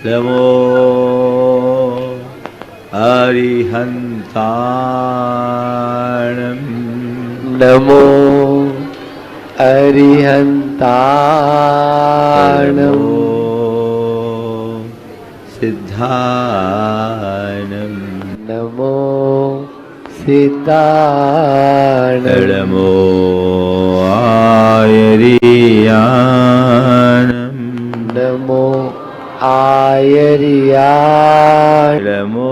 नमो अरिहन्ताणं नमो अरिहन्ताणं सिद्धाणं नमो सिद्धाणं नमो आयर्याणं नमो आयर्याणं नमो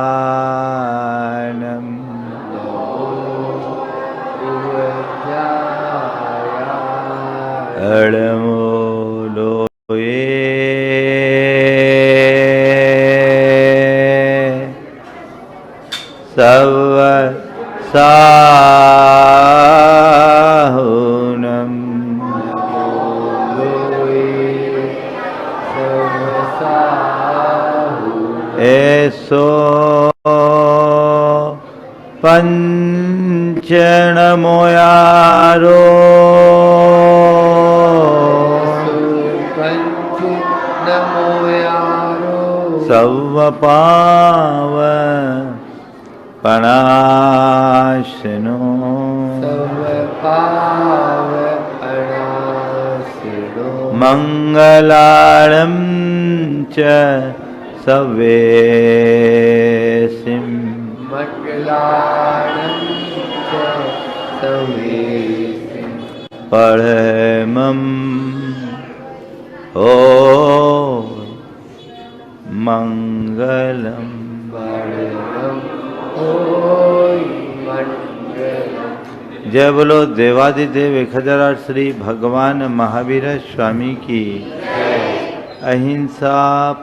ओवध्यायानं नमो लोये सवसाहुनं एसो पंचनमोयारो सवपाव पणाशनो मंगलार्णं च सवेसिं परमं हो मंगलम। जय बोलो देवादिदेव 1008 श्री भगवान महावीर स्वामी की, अहिंसा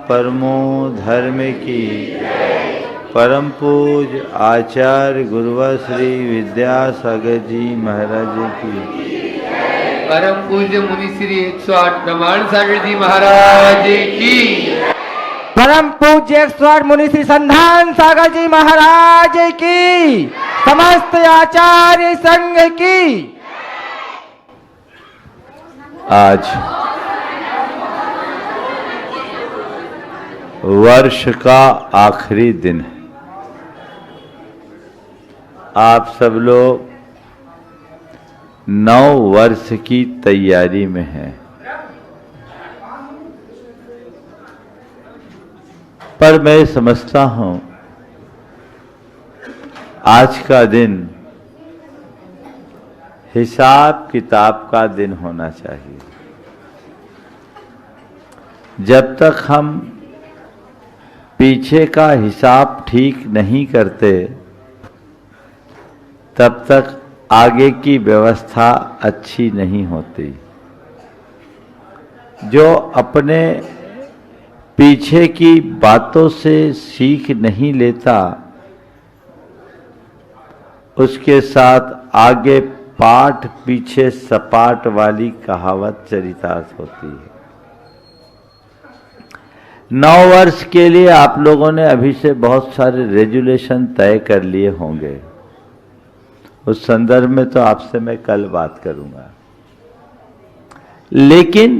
परमो धर्म की, परम पूज आचार्य गुरुवर श्री विद्यासागर जी महाराज की, परम पूज्य मुनि श्री 108 प्रमाण सागर जी महाराज की, परम पूज्य 108 मुनि श्री संधान सागर जी महाराज की, समस्त आचार्य संघ की। आज वर्ष का आखिरी दिन है। आप सब लोग नव वर्ष की तैयारी में हैं, पर मैं समझता हूं आज का दिन हिसाब किताब का दिन होना चाहिए। जब तक हम पीछे का हिसाब ठीक नहीं करते तब तक आगे की व्यवस्था अच्छी नहीं होती। जो अपने पीछे की बातों से सीख नहीं लेता उसके साथ आगे पाठ पीछे सपाट वाली कहावत चरितार्थ होती है। नौ वर्ष के लिए आप लोगों ने अभी से बहुत सारे रेजुलेशन तय कर लिए होंगे। उस संदर्भ में तो आपसे मैं कल बात करूंगा, लेकिन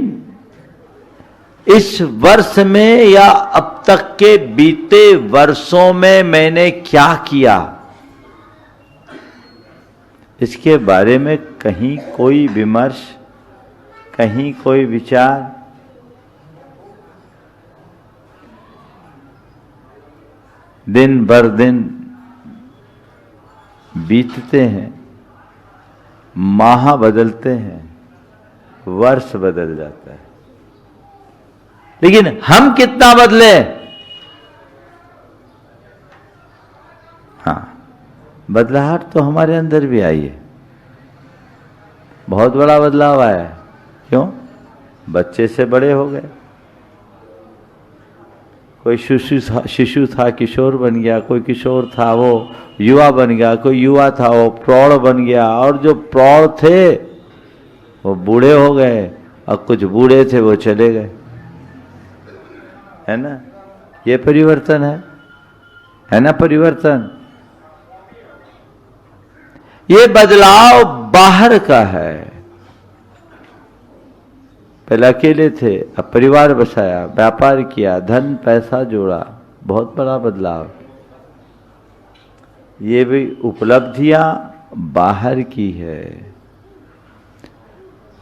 इस वर्ष में या अब तक के बीते वर्षों में मैंने क्या किया, इसके बारे में कहीं कोई विमर्श, कहीं कोई विचार, दिन भर दिन बीतते हैं, माह बदलते हैं, वर्ष बदल जाता है, लेकिन हम कितना बदले? हाँ, बदलाहट तो हमारे अंदर भी आई है, बहुत बड़ा बदलाव आया है। क्यों? बच्चे से बड़े हो गए, कोई शिशु था किशोर बन गया, कोई किशोर था वो युवा बन गया, कोई युवा था वो प्रौढ़ बन गया, और जो प्रौढ़ थे वो बूढ़े हो गए, और कुछ बूढ़े थे वो चले गए, है ना? ये परिवर्तन है ना? परिवर्तन। ये बदलाव बाहर का है। पहले अकेले थे, अब परिवार बसाया, व्यापार किया, धन पैसा जोड़ा, बहुत बड़ा बदलाव। ये भी उपलब्धियां बाहर की है।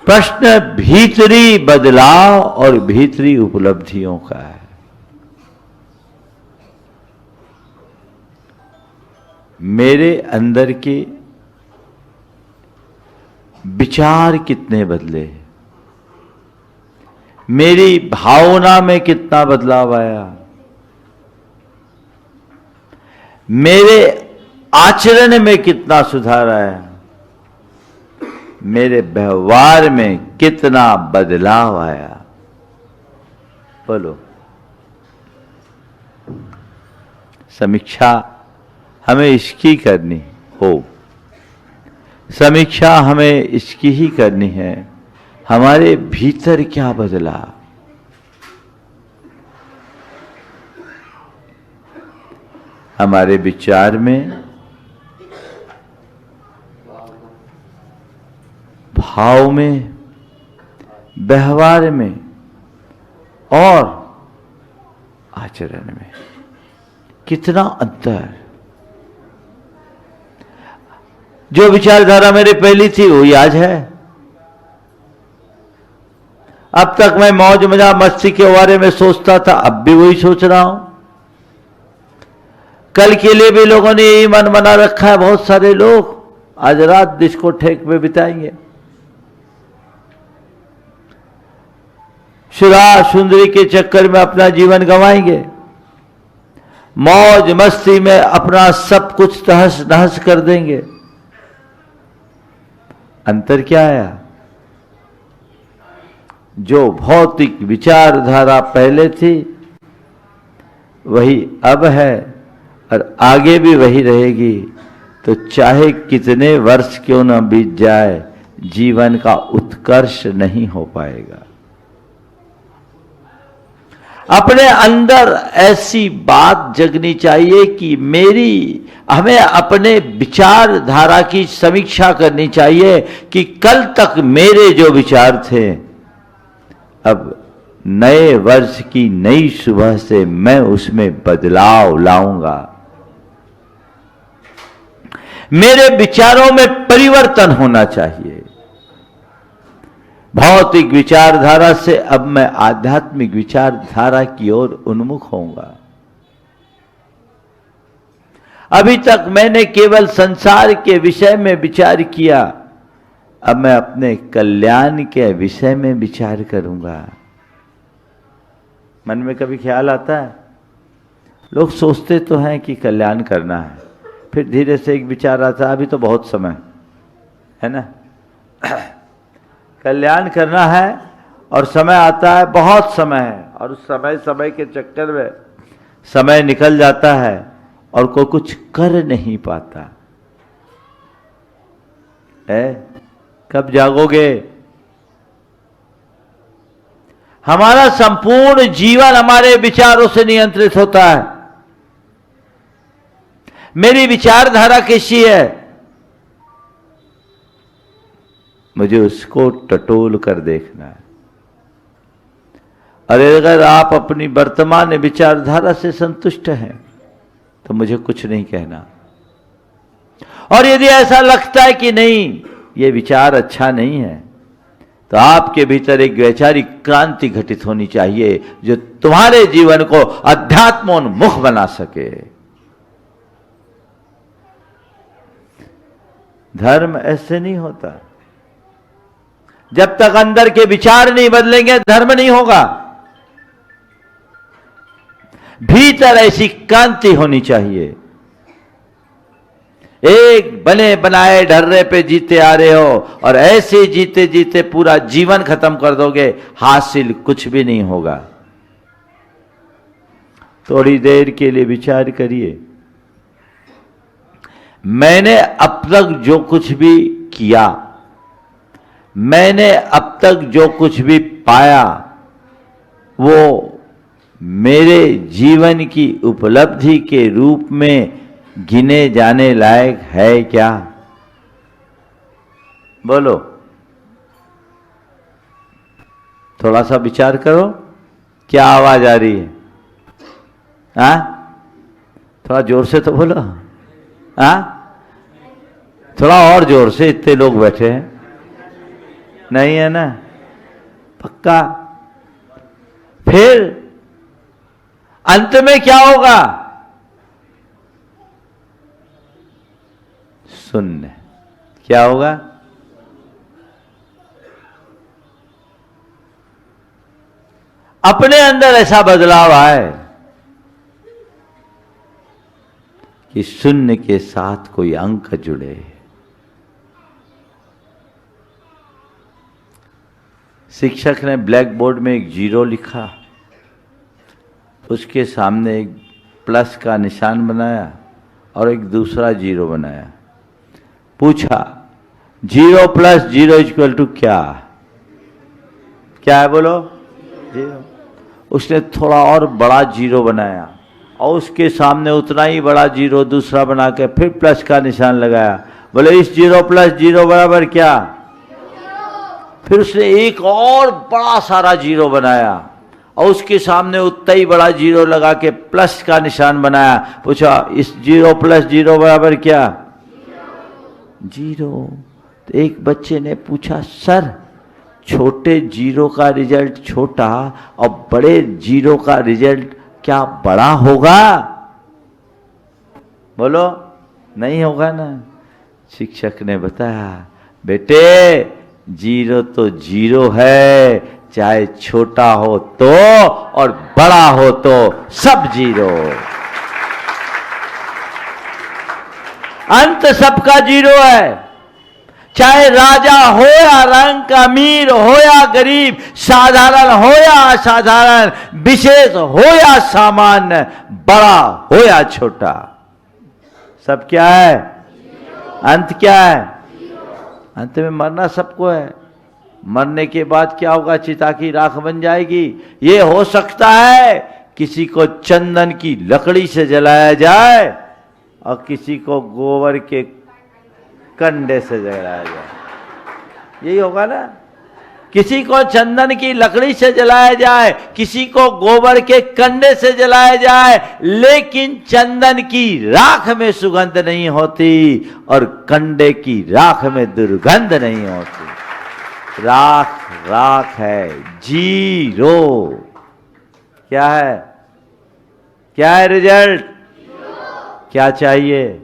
प्रश्न भीतरी बदलाव और भीतरी उपलब्धियों का है। मेरे अंदर के विचार कितने बदले, मेरी भावना में कितना बदलाव आया, मेरे आचरण में कितना सुधार आया, मेरे व्यवहार में कितना बदलाव आया। बोलो। समीक्षा हमें इसकी करनी हो, समीक्षा हमें इसकी ही करनी है, हमारे भीतर क्या बदला। हमारे विचार में, भाव में, व्यवहार में और आचरण में कितना अंतर। जो विचारधारा मेरे पहली थी वही आज है। अब तक मैं मौज मजा मस्ती के बारे में सोचता था, अब भी वही सोच रहा हूं। कल के लिए भी लोगों ने यही मन बना रखा है। बहुत सारे लोग आज रात डिस्कोथेक में बिताएंगे, सुरा सुंदरी के चक्कर में अपना जीवन गंवाएंगे, मौज मस्ती में अपना सब कुछ तहस नहस कर देंगे। अंतर क्या आया? जो भौतिक विचारधारा पहले थी वही अब है और आगे भी वही रहेगी। तो चाहे कितने वर्ष क्यों न बीत जाए, जीवन का उत्कर्ष नहीं हो पाएगा। अपने अंदर ऐसी बात जगनी चाहिए कि हमें अपने विचारधारा की समीक्षा करनी चाहिए कि कल तक मेरे जो विचार थे, अब नए वर्ष की नई सुबह से मैं उसमें बदलाव लाऊंगा। मेरे विचारों में परिवर्तन होना चाहिए। भौतिक विचारधारा से अब मैं आध्यात्मिक विचारधारा की ओर उन्मुख होऊंगा। अभी तक मैंने केवल संसार के विषय में विचार किया, अब मैं अपने कल्याण के विषय में विचार करूंगा। मन में कभी ख्याल आता है? लोग सोचते तो हैं कि कल्याण करना है, फिर धीरे से एक विचार आता है, अभी तो बहुत समय है ना, कल्याण करना है, और समय आता है, बहुत समय है, और उस समय के चक्कर में समय निकल जाता है और कोई कुछ कर नहीं पाता है। कब जागोगे? हमारा संपूर्ण जीवन हमारे विचारों से नियंत्रित होता है। मेरी विचारधारा कैसी है, मुझे उसको टटोल कर देखना है। और अगर आप अपनी वर्तमान विचारधारा से संतुष्ट हैं तो मुझे कुछ नहीं कहना। और यदि ऐसा लगता है कि नहीं ये विचार अच्छा नहीं है, तो आपके भीतर एक वैचारिक क्रांति घटित होनी चाहिए जो तुम्हारे जीवन को अध्यात्मोन्मुख बना सके। धर्म ऐसे नहीं होता। जब तक अंदर के विचार नहीं बदलेंगे धर्म नहीं होगा। भीतर ऐसी क्रांति होनी चाहिए। एक बने बनाए ढर्रे पे जीते आ रहे हो और ऐसे जीते जीते पूरा जीवन खत्म कर दोगे, हासिल कुछ भी नहीं होगा। थोड़ी देर के लिए विचार करिए, मैंने अब तक जो कुछ भी किया, मैंने अब तक जो कुछ भी पाया, वो मेरे जीवन की उपलब्धि के रूप में गिने जाने लायक है क्या? बोलो, थोड़ा सा विचार करो, क्या आवाज आ रही है? हाँ, थोड़ा जोर से तो बोलो। हाँ, थोड़ा और जोर से, इतने लोग बैठे हैं। नहीं है ना? पक्का? फिर अंत में क्या होगा? शून्य। क्या होगा? अपने अंदर ऐसा बदलाव आए कि शून्य के साथ कोई अंक जुड़े। शिक्षक ने ब्लैक बोर्ड में एक 0 लिखा, उसके सामने एक प्लस का निशान बनाया और एक दूसरा 0 बनाया। पूछा 0 + 0 = क्या? क्या है बोलो? 0। उसने थोड़ा और बड़ा 0 बनाया और उसके सामने उतना ही बड़ा 0 दूसरा बना के फिर प्लस का निशान लगाया। बोले इस 0 + 0 बराबर क्या? फिर उसने एक और बड़ा सारा 0 बनाया और उसके सामने उतना ही बड़ा 0 लगा के प्लस का निशान बनाया। पूछा इस 0 + 0 बराबर क्या? 0। तो एक बच्चे ने पूछा सर, छोटे 0 का रिजल्ट छोटा और बड़े 0 का रिजल्ट क्या बड़ा होगा? बोलो, नहीं होगा ना। शिक्षक ने बताया बेटे 0 तो 0 है, चाहे छोटा हो तो और बड़ा हो तो सब 0। अंत सबका 0 है। चाहे राजा हो या रंग अमीर हो या गरीब, साधारण हो या असाधारण, विशेष हो या सामान्य, बड़ा हो या छोटा, सब क्या है? अंत क्या है? अंत में मरना सबको है। मरने के बाद क्या होगा? चिता की राख बन जाएगी। ये हो सकता है किसी को चंदन की लकड़ी से जलाया जाए और किसी को गोबर के कंडे से जलाया जाए। यही होगा ना? किसी को चंदन की लकड़ी से जलाया जाए, किसी को गोबर के कंडे से जलाया जाए, लेकिन चंदन की राख में सुगंध नहीं होती और कंडे की राख में दुर्गंध नहीं होती। राख राख है, 0। क्या है? क्या है रिजल्ट? क्या चाहिए?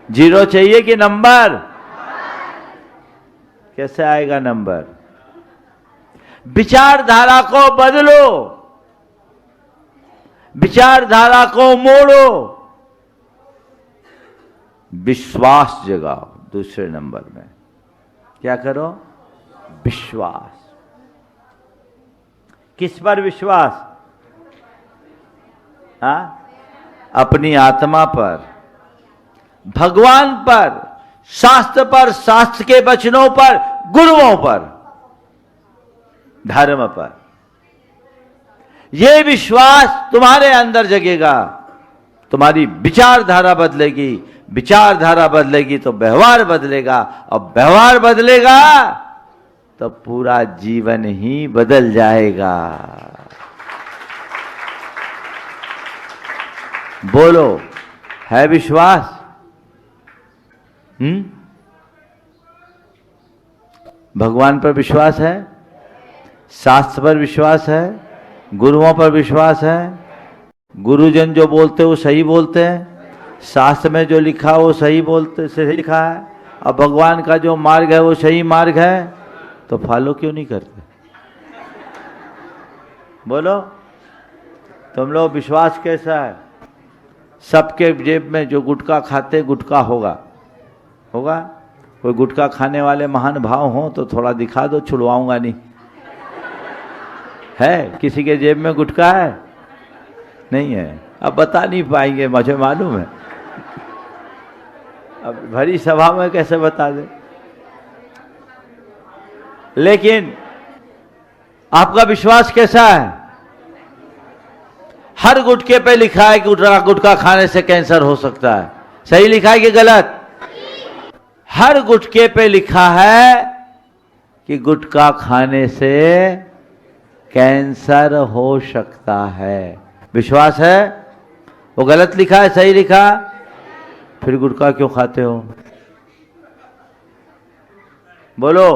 0 चाहिए कि नंबर? कैसे आएगा नंबर? विचारधारा को बदलो, विचारधारा को मोड़ो, विश्वास जगाओ। दूसरे नंबर में क्या करो? विश्वास। किस पर विश्वास? हाँ? अपनी आत्मा पर, भगवान पर, शास्त्र पर, शास्त्र के वचनों पर, गुरुओं पर, धर्म पर। यह विश्वास तुम्हारे अंदर जगेगा, तुम्हारी विचारधारा बदलेगी, विचारधारा बदलेगी तो व्यवहार बदलेगा, और व्यवहार बदलेगा तो पूरा जीवन ही बदल जाएगा। बोलो, है विश्वास? भगवान पर विश्वास है, शास्त्र पर विश्वास है, गुरुओं पर विश्वास है। गुरुजन जो बोलते वो सही बोलते हैं, शास्त्र में जो लिखा वो सही बोलते, सही लिखा है, और भगवान का जो मार्ग है वो सही मार्ग है, तो फॉलो क्यों नहीं करते? बोलो, तुम लोग विश्वास कैसा है? सबके जेब में जो गुटखा खाते गुटखा होगा, होगा? कोई गुटखा खाने वाले महान भाव हो तो थोड़ा दिखा दो, छुड़वाऊंगा नहीं। है किसी के जेब में गुटखा है? नहीं है। अब बता नहीं पाएंगे, मुझे मालूम है। अब भरी सभा में कैसे बता दे? लेकिन आपका विश्वास कैसा है? हर गुटखे पे लिखा है कि गुटखा खाने से कैंसर हो सकता है। सही लिखा है कि गलत? हर गुटके पे लिखा है कि गुटखा खाने से कैंसर हो सकता है। विश्वास है? वो गलत लिखा है, सही लिखा? फिर गुटखा क्यों खाते हो? बोलो।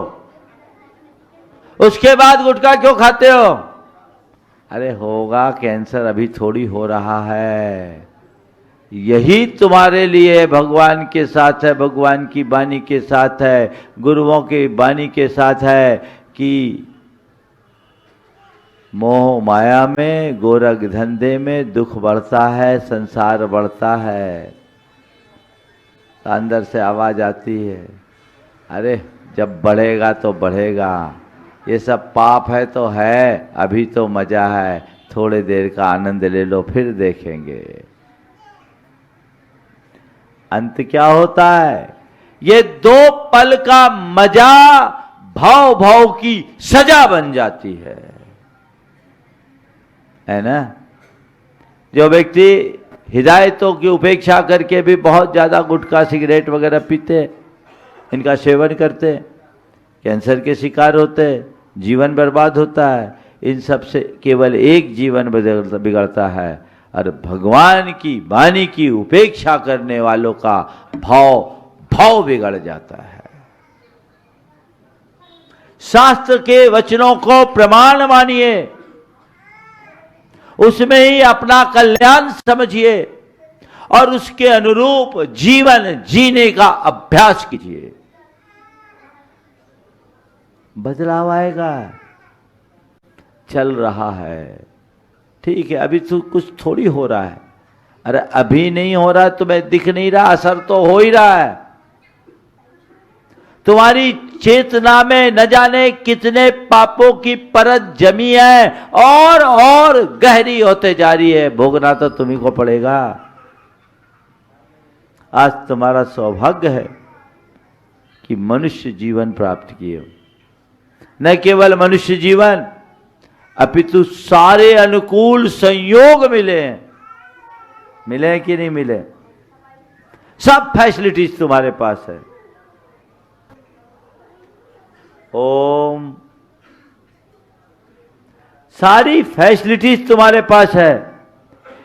उसके बाद गुटखा क्यों खाते हो? अरे होगा कैंसर, अभी थोड़ी हो रहा है। यही तुम्हारे लिए भगवान के साथ है, भगवान की वाणी के साथ है, गुरुओं की वाणी के साथ है कि मोह माया में, गोरख धंधे में दुख बढ़ता है, संसार बढ़ता है। तो अंदर से आवाज आती है, अरे जब बढ़ेगा तो बढ़ेगा, ये सब पाप है तो है, अभी तो मजा है, थोड़े देर का आनंद ले लो फिर देखेंगे। अंत क्या होता है? ये 2 पल का मजा भाव भाव की सजा बन जाती है ना। जो व्यक्ति हिदायतों की उपेक्षा करके भी बहुत ज्यादा गुटखा सिगरेट वगैरह पीते, इनका सेवन करते, कैंसर के शिकार होते, जीवन बर्बाद होता है। इन सब से केवल एक जीवन बिगड़ता है, और भगवान की वाणी की उपेक्षा करने वालों का भाव बिगड़ जाता है। शास्त्र के वचनों को प्रमाण मानिए, उसमें ही अपना कल्याण समझिए और उसके अनुरूप जीवन जीने का अभ्यास कीजिए। बदलाव आएगा। चल रहा है, ठीक है, अभी तो कुछ थोड़ी हो रहा है। अरे अभी नहीं हो रहा, तुम्हें दिख नहीं रहा, असर तो हो ही रहा है। तुम्हारी चेतना में न जाने कितने पापों की परत जमी है और गहरी होते जा रही है। भोगना तो तुम्ही को पड़ेगा। आज तुम्हारा सौभाग्य है कि मनुष्य जीवन प्राप्त किए हो। न केवल मनुष्य जीवन, अपितु सारे अनुकूल संयोग मिले हैं। मिले कि नहीं मिले? सब फैसिलिटीज तुम्हारे पास है। ओम, सारी फैसिलिटीज तुम्हारे पास है।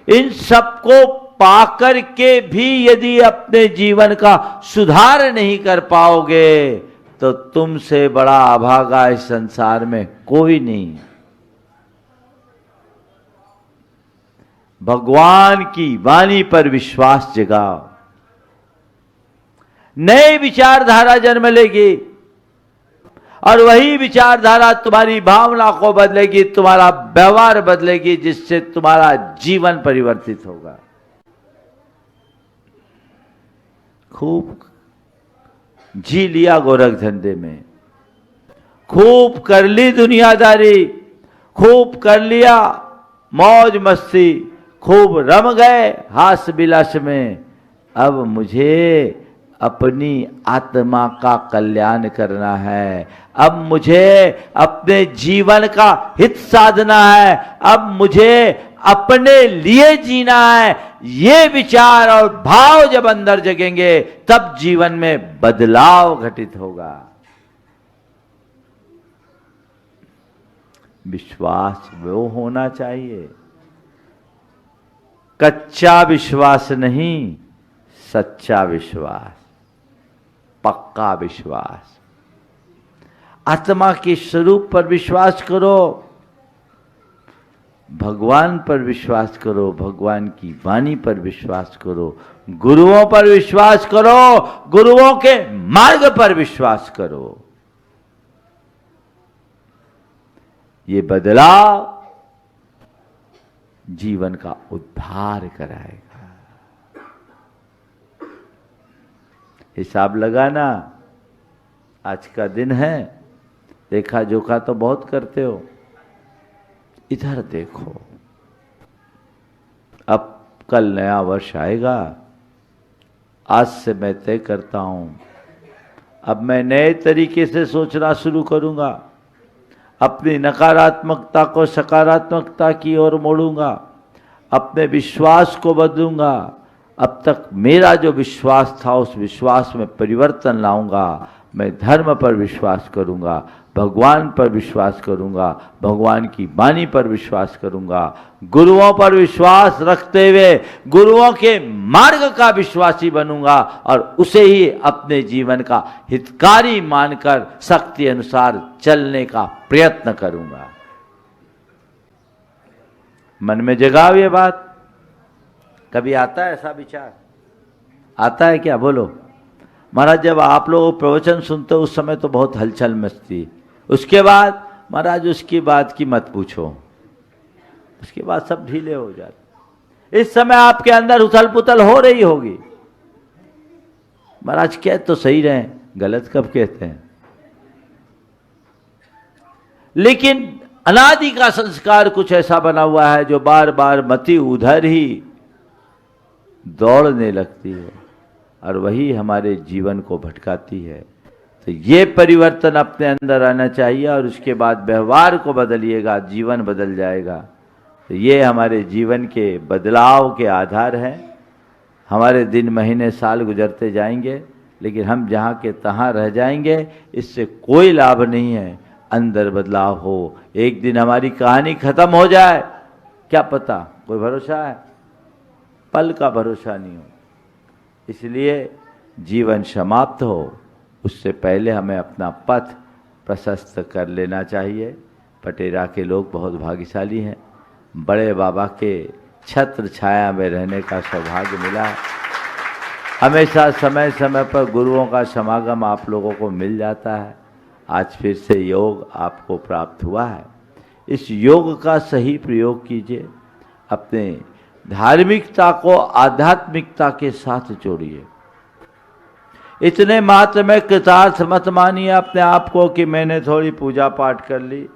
इन सबको पाकर के भी यदि अपने जीवन का सुधार नहीं कर पाओगे तो तुमसे बड़ा अभागा इस संसार में कोई नहीं। भगवान की वाणी पर विश्वास जगाओ, नई विचारधारा जन्म लेगी और वही विचारधारा तुम्हारी भावना को बदलेगी, तुम्हारा व्यवहार बदलेगी, जिससे तुम्हारा जीवन परिवर्तित होगा। खूब जी लिया गोरख धंधे में, खूब कर ली दुनियादारी, खूब कर लिया मौज मस्ती, खूब रम गए हास विलास में। अब मुझे अपनी आत्मा का कल्याण करना है, अब मुझे अपने जीवन का हित साधना है, अब मुझे अपने लिए जीना है। ये विचार और भाव जब अंदर जगेंगे तब जीवन में बदलाव घटित होगा। विश्वास वो होना चाहिए, कच्चा विश्वास नहीं, सच्चा विश्वास, पक्का विश्वास। आत्मा के स्वरूप पर विश्वास करो, भगवान पर विश्वास करो, भगवान की वाणी पर विश्वास करो, गुरुओं पर विश्वास करो, गुरुओं के मार्ग पर विश्वास करो। ये बदलाव जीवन का उद्धार कराएगा। हिसाब लगाना, आज का दिन है, देखा जोखा तो बहुत करते हो, इधर देखो। अब कल नया वर्ष आएगा, आज से मैं तय करता हूं, अब मैं नए तरीके से सोचना शुरू करूंगा, अपनी नकारात्मकता को सकारात्मकता की ओर मोड़ूंगा, अपने विश्वास को बदलूंगा, अब तक मेरा जो विश्वास था उस विश्वास में परिवर्तन लाऊंगा। मैं धर्म पर विश्वास करूंगा, भगवान पर विश्वास करूंगा, भगवान की वाणी पर विश्वास करूंगा, गुरुओं पर विश्वास रखते हुए गुरुओं के मार्ग का विश्वासी बनूंगा और उसे ही अपने जीवन का हितकारी मानकर शक्ति अनुसार चलने का प्रयत्न करूंगा। मन में जगाओ ये बात। कभी आता है ऐसा विचार? आता है क्या? बोलो। महाराज जब आप लोग प्रवचन सुनते हो उस समय तो बहुत हलचल मचती, उसके बाद महाराज उसकी बात की मत पूछो, उसके बाद सब ढीले हो जाते। इस समय आपके अंदर उथल पुथल हो रही होगी। महाराज कह तो सही रहे, गलत कब कहते हैं? लेकिन अनादि का संस्कार कुछ ऐसा बना हुआ है जो बार बार मति उधर ही दौड़ने लगती है और वही हमारे जीवन को भटकाती है। तो ये परिवर्तन अपने अंदर आना चाहिए और उसके बाद व्यवहार को बदलिएगा, जीवन बदल जाएगा। तो ये हमारे जीवन के बदलाव के आधार हैं। हमारे दिन महीने साल गुजरते जाएंगे, लेकिन हम जहाँ के तहाँ रह जाएंगे, इससे कोई लाभ नहीं है। अंदर बदलाव हो, एक दिन हमारी कहानी खत्म हो जाए, क्या पता, कोई भरोसा है? पल का भरोसा नहीं हो। इसलिए जीवन समाप्त हो उससे पहले हमें अपना पथ प्रशस्त कर लेना चाहिए। पटेरा के लोग बहुत भाग्यशाली हैं, बड़े बाबा के छत्र छाया में रहने का सौभाग्य मिला है। हमेशा समय समय पर गुरुओं का समागम आप लोगों को मिल जाता है। आज फिर से योग आपको प्राप्त हुआ है। इस योग का सही प्रयोग कीजिए, अपने धार्मिकता को आध्यात्मिकता के साथ जोड़िए। इतने मात्र में कृतार्थ मत मानिए अपने आप को कि मैंने थोड़ी पूजा पाठ कर ली।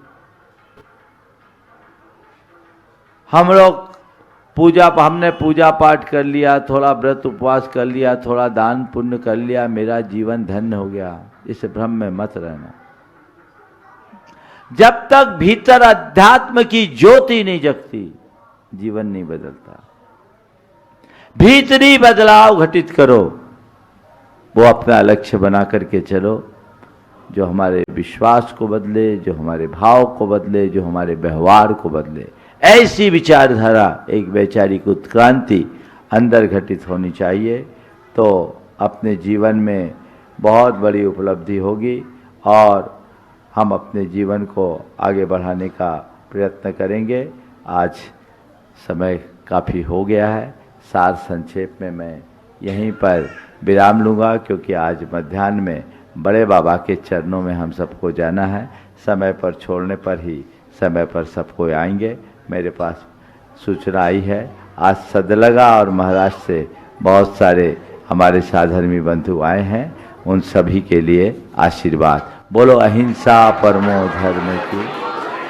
हमने पूजा पाठ कर लिया, थोड़ा व्रत उपवास कर लिया, थोड़ा दान पुण्य कर लिया, मेरा जीवन धन्य हो गया, इस भ्रम में मत रहना। जब तक भीतर अध्यात्म की ज्योति नहीं जगती, जीवन नहीं बदलता। भीतरी बदलाव घटित करो, वो अपना लक्ष्य बना करके चलो, जो हमारे विश्वास को बदले, जो हमारे भाव को बदले, जो हमारे व्यवहार को बदले। ऐसी विचारधारा, एक वैचारिक उत्क्रांति अंदर घटित होनी चाहिए, तो अपने जीवन में बहुत बड़ी उपलब्धि होगी और हम अपने जीवन को आगे बढ़ाने का प्रयत्न करेंगे। आज समय काफ़ी हो गया है, सार संक्षेप में मैं यहीं पर विराम लूँगा, क्योंकि आज मध्याह्न में बड़े बाबा के चरणों में हम सबको जाना है। समय पर छोड़ने पर ही समय पर सबको आएंगे। मेरे पास सूचना आई है, आज सदलगा और महाराष्ट्र से बहुत सारे हमारे साधर्मी बंधु आए हैं, उन सभी के लिए आशीर्वाद। बोलो अहिंसा परमो धर्म की,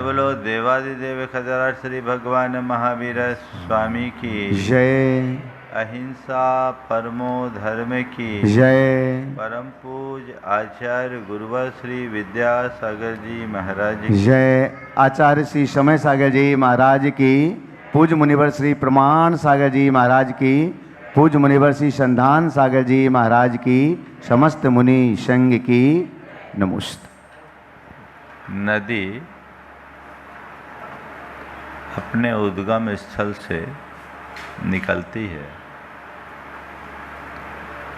बोलो देवादिदेव खजराज श्री भगवान महावीर स्वामी की जय। अहिंसा परमो धर्म की जय। परम पूज आचार्य गुरुवर श्री विद्यासागर जी महाराज की जय। आचार्य श्री समय सागर जी महाराज की, पूज मुनिवर श्री प्रमाण सागर जी महाराज की, पूज मुनिवर श्री संधान सागर जी महाराज की, समस्त मुनि संघ की नमस्ते। नदी अपने उद्गम स्थल से निकलती है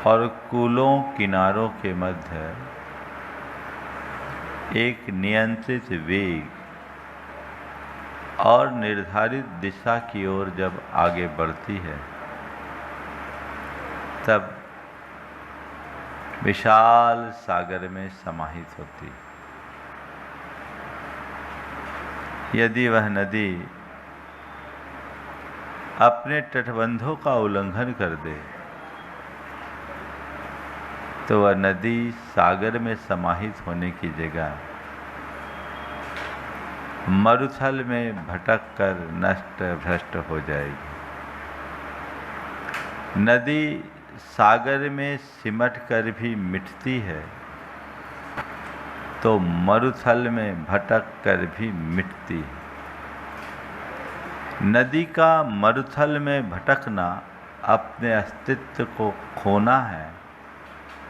और कूलों किनारों के मध्य एक नियंत्रित वेग और निर्धारित दिशा की ओर जब आगे बढ़ती है, तब विशाल सागर में समाहित होती है। यदि वह नदी अपने तटबंधों का उल्लंघन कर दे, तो वह नदी सागर में समाहित होने की जगह मरुथल में भटक कर नष्ट भ्रष्ट हो जाएगी। नदी सागर में सिमट कर भी मिटती है, तो मरुथल में भटक कर भी मिटती है। नदी का मरुथल में भटकना अपने अस्तित्व को खोना है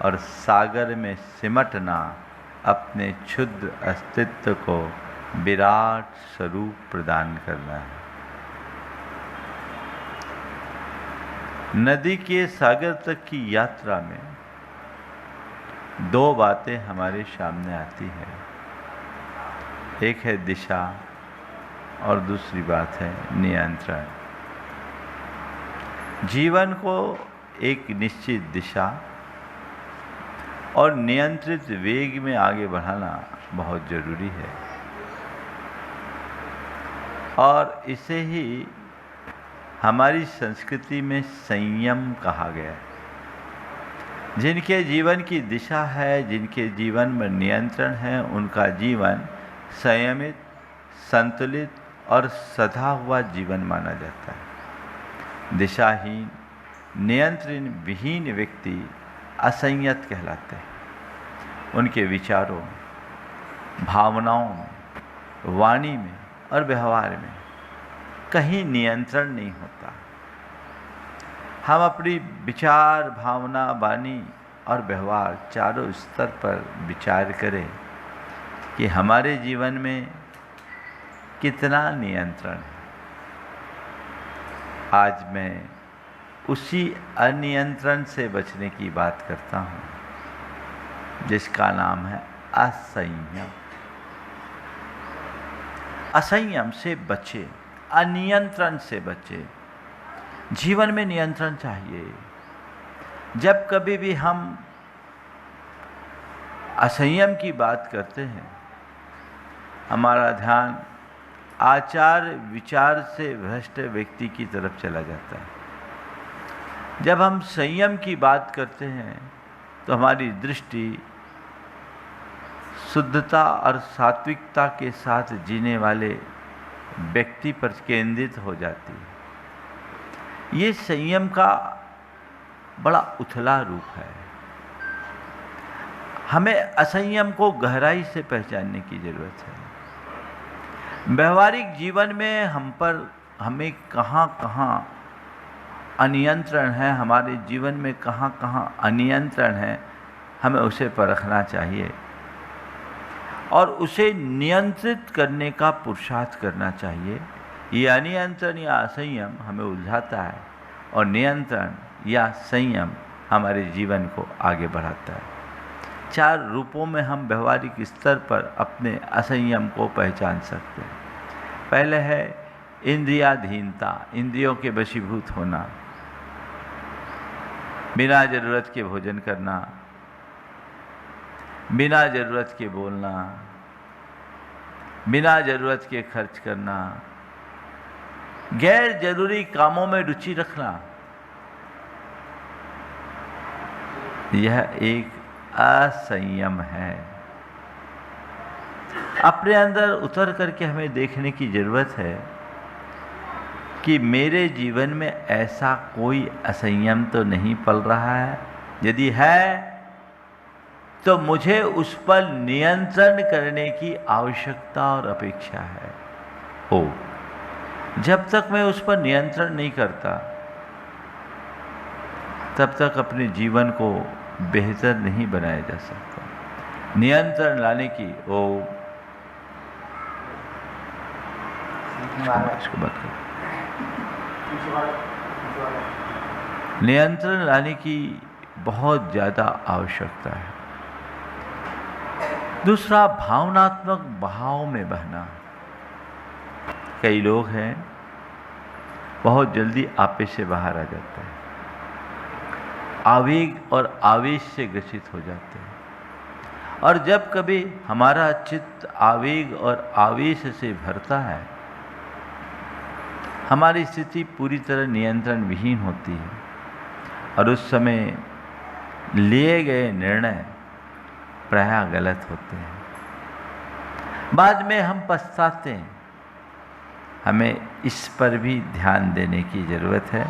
और सागर में सिमटना अपने क्षुद्र अस्तित्व को विराट स्वरूप प्रदान करना है। नदी के सागर तक की यात्रा में दो बातें हमारे सामने आती है, एक है दिशा और दूसरी बात है नियंत्रण। जीवन को एक निश्चित दिशा और नियंत्रित वेग में आगे बढ़ाना बहुत जरूरी है और इसे ही हमारी संस्कृति में संयम कहा गया है। जिनके जीवन की दिशा है, जिनके जीवन में नियंत्रण है, उनका जीवन संयमित, संतुलित और सधा हुआ जीवन माना जाता है। दिशाहीन, नियंत्रण विहीन व्यक्ति असंयत कहलाते हैं। उनके विचारों, भावनाओं में, वाणी में और व्यवहार में कहीं नियंत्रण नहीं होता। हम अपनी विचार, भावना, वाणी और व्यवहार चारों स्तर पर विचार करें कि हमारे जीवन में कितना नियंत्रण है। आज मैं उसी अनियंत्रण से बचने की बात करता हूँ जिसका नाम है असंयम। असंयम से बचे, अनियंत्रण से बचे। जीवन में नियंत्रण चाहिए। जब कभी भी हम असंयम की बात करते हैं, हमारा ध्यान आचार विचार से भ्रष्ट व्यक्ति की तरफ चला जाता है। जब हम संयम की बात करते हैं तो हमारी दृष्टि शुद्धता और सात्विकता के साथ जीने वाले व्यक्ति पर केंद्रित हो जाती है। ये संयम का बड़ा उथला रूप है। हमें असंयम को गहराई से पहचानने की जरूरत है। व्यवहारिक जीवन में हमें कहाँ कहाँ अनियंत्रण है, हमारे जीवन में कहाँ कहाँ अनियंत्रण है, हमें उसे परखना चाहिए और उसे नियंत्रित करने का पुरुषार्थ करना चाहिए। ये अनियंत्रण या असंयम हमें उलझाता है और नियंत्रण या संयम हमारे जीवन को आगे बढ़ाता है। 4 रूपों में हम व्यवहारिक स्तर पर अपने असंयम को पहचान सकते हैं। पहले है इंद्रियाधीनता, इंद्रियों के वशीभूत होना, बिना जरूरत के भोजन करना, बिना जरूरत के बोलना, बिना जरूरत के खर्च करना, गैर जरूरी कामों में रुचि रखना। यह एक असंयम है। अपने अंदर उतर करके हमें देखने की जरूरत है कि मेरे जीवन में ऐसा कोई असंयम तो नहीं पल रहा है। यदि है तो मुझे उस पर नियंत्रण करने की आवश्यकता और अपेक्षा है। जब तक मैं उस पर नियंत्रण नहीं करता तब तक अपने जीवन को बेहतर नहीं बनाया जा सकता। नियंत्रण लाने की नियंत्रण लाने की बहुत ज़्यादा आवश्यकता है। दूसरा, भावनात्मक बहाव में बहना। कई लोग हैं बहुत जल्दी आपे से बाहर आ जाते हैं, आवेग और आवेश से ग्रसित हो जाते हैं और जब कभी हमारा चित्त आवेग और आवेश से भरता है, हमारी स्थिति पूरी तरह नियंत्रण विहीन होती है और उस समय लिए गए निर्णय प्रायः गलत होते हैं। बाद में हम पछताते हैं। हमें इस पर भी ध्यान देने की ज़रूरत है,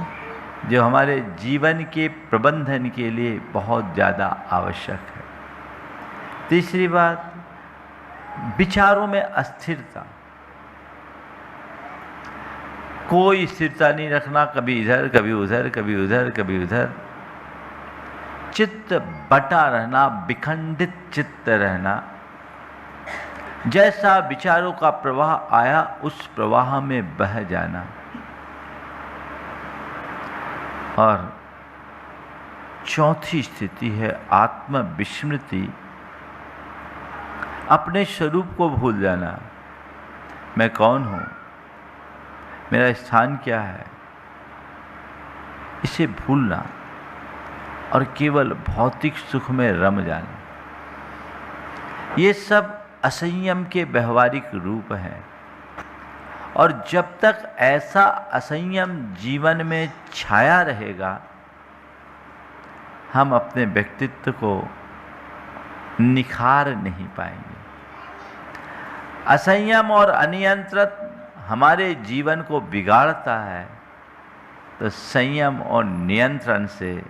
जो हमारे जीवन के प्रबंधन के लिए बहुत ज़्यादा आवश्यक है। तीसरी बात, विचारों में अस्थिरता। कोई स्थिरता नहीं रखना, कभी इधर कभी उधर, कभी उधर कभी उधर। चित्त बटा रहना, विखंडित चित्त रहना। जैसा विचारों का प्रवाह आया उस प्रवाह में बह जाना। और चौथी स्थिति है आत्म विस्मृति, अपने स्वरूप को भूल जाना। मैं कौन हूँ, मेरा स्थान क्या है, इसे भूलना और केवल भौतिक सुख में रम जाना। ये सब असंयम के व्यवहारिक रूप हैं। और जब तक ऐसा असंयम जीवन में छाया रहेगा, हम अपने व्यक्तित्व को निखार नहीं पाएंगे। असंयम और अनियंत्रित हमारे जीवन को बिगाड़ता है, तो संयम और नियंत्रण से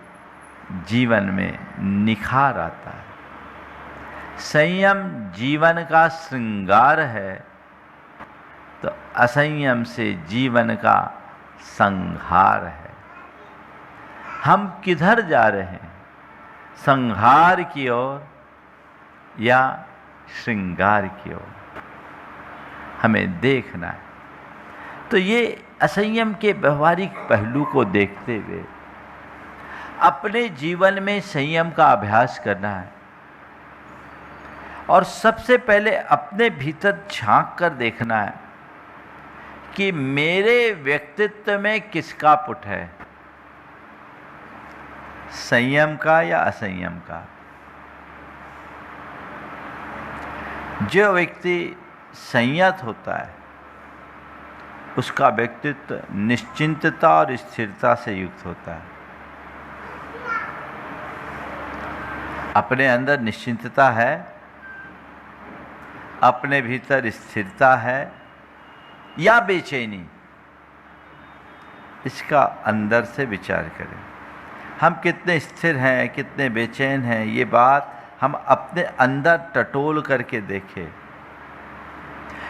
जीवन में निखार आता है। संयम जीवन का श्रृंगार है, तो असंयम से जीवन का संहार है। हम किधर जा रहे हैं, संहार की ओर या श्रृंगार की ओर, हमें देखना है। तो ये असंयम के व्यवहारिक पहलू को देखते हुए अपने जीवन में संयम का अभ्यास करना है। और सबसे पहले अपने भीतर झांक कर देखना है कि मेरे व्यक्तित्व में किसका पुट है, संयम का या असंयम का। जो व्यक्ति संयत होता है उसका व्यक्तित्व निश्चिंतता और स्थिरता से युक्त होता है। अपने अंदर निश्चिंतता है, अपने भीतर स्थिरता है या बेचैनी, इसका अंदर से विचार करें। हम कितने स्थिर हैं, कितने बेचैन हैं, ये बात हम अपने अंदर टटोल करके देखें।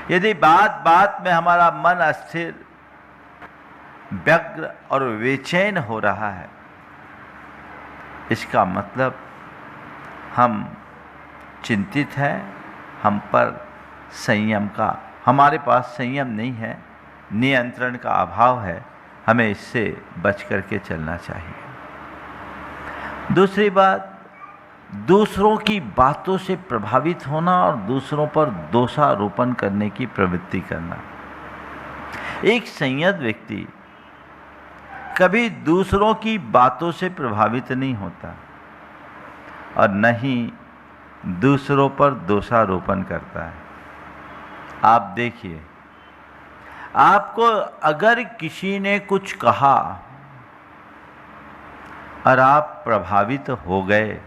यदि बात बात में हमारा मन अस्थिर, व्यग्र और बेचैन हो रहा है, इसका मतलब हम चिंतित हैं, हम पर संयम का, हमारे पास संयम नहीं है, नियंत्रण का अभाव है। हमें इससे बच करके चलना चाहिए। दूसरी बात, दूसरों की बातों से प्रभावित होना और दूसरों पर दोषारोपण करने की प्रवृत्ति करना। एक संयत व्यक्ति कभी दूसरों की बातों से प्रभावित नहीं होता और न ही दूसरों पर दोषारोपण करता है। आप देखिए, आपको अगर किसी ने कुछ कहा और आप प्रभावित हो गए,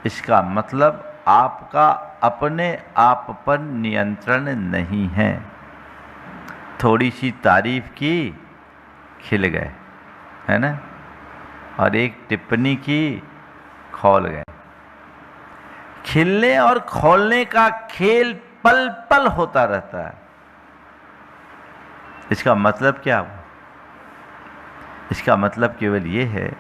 इसका मतलब आपका अपने आप पर नियंत्रण नहीं है। थोड़ी सी तारीफ की, खिल गए, है ना, और एक टिप्पणी की, खौल गए। खिलने और खौलने का खेल पल पल होता रहता है। इसका मतलब क्या हुआ? इसका मतलब केवल ये है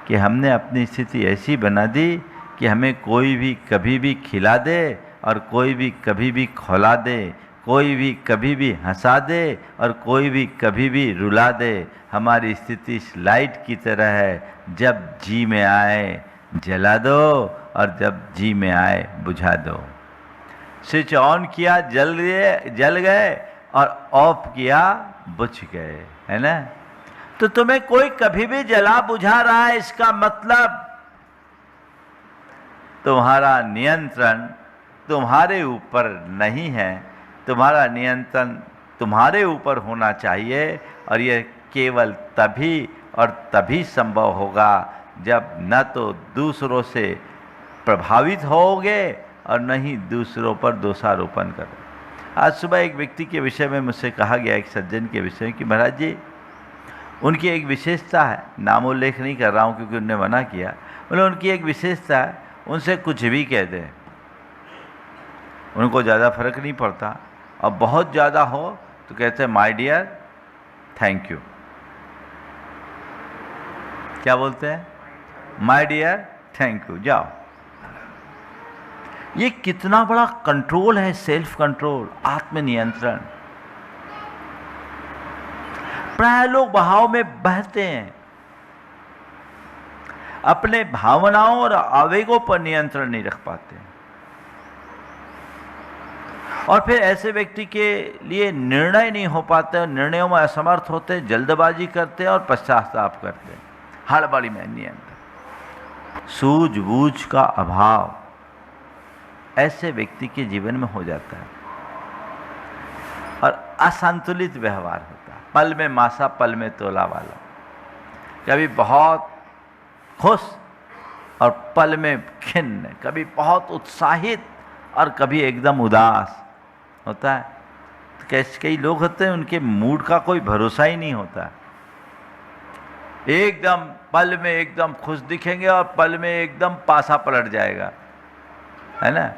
कि हमने अपनी स्थिति ऐसी बना दी कि हमें कोई भी कभी भी खिला दे और कोई भी कभी भी खौला दे, कोई भी कभी भी हंसा दे और कोई भी कभी भी रुला दे। हमारी स्थिति इस लाइट की तरह है, जब जी में आए जला दो और जब जी में आए बुझा दो। स्विच ऑन किया, जल गए, और ऑफ किया, बुझ गए, है ना। तो तुम्हें कोई कभी भी जला बुझा रहा है, इसका मतलब तुम्हारा नियंत्रण तुम्हारे ऊपर नहीं है। तुम्हारा नियंत्रण तुम्हारे ऊपर होना चाहिए, और यह केवल तभी और तभी संभव होगा जब न तो दूसरों से प्रभावित होगे और न ही दूसरों पर दोषारोपण करो। आज सुबह एक व्यक्ति के विषय में मुझसे कहा गया, एक सज्जन के विषय में, कि महाराज जी, उनकी एक विशेषता है, नाम उल्लेख नहीं कर रहा हूँ क्योंकि उन्होंने मना किया, बोले उनकी एक विशेषता है, उनसे कुछ भी कह दें उनको ज़्यादा फर्क नहीं पड़ता, और बहुत ज़्यादा हो तो कहते हैं माय डियर, थैंक यू। क्या बोलते हैं? माय डियर थैंक यू, जाओ। ये कितना बड़ा कंट्रोल है, सेल्फ कंट्रोल, आत्मनियंत्रण। प्राय लोग बहाव में बहते हैं, अपने भावनाओं और आवेगों पर नियंत्रण नहीं रख पाते, और फिर ऐसे व्यक्ति के लिए निर्णय नहीं हो पाते और निर्णयों में असमर्थ होते, जल्दबाजी करते और पश्चाताप करते, हड़बड़ी में नियंत्रण, सूझबूझ का अभाव ऐसे व्यक्ति के जीवन में हो जाता है और असंतुलित व्यवहार होता है। पल में मासा पल में तोला वाला, कभी बहुत खुश और पल में खिन्न, कभी बहुत उत्साहित और कभी एकदम उदास होता है। तो कैसे कई लोग होते हैं, उनके मूड का कोई भरोसा ही नहीं होता। एकदम पल में एकदम खुश दिखेंगे और पल में एकदम पासा पलट जाएगा, है ना।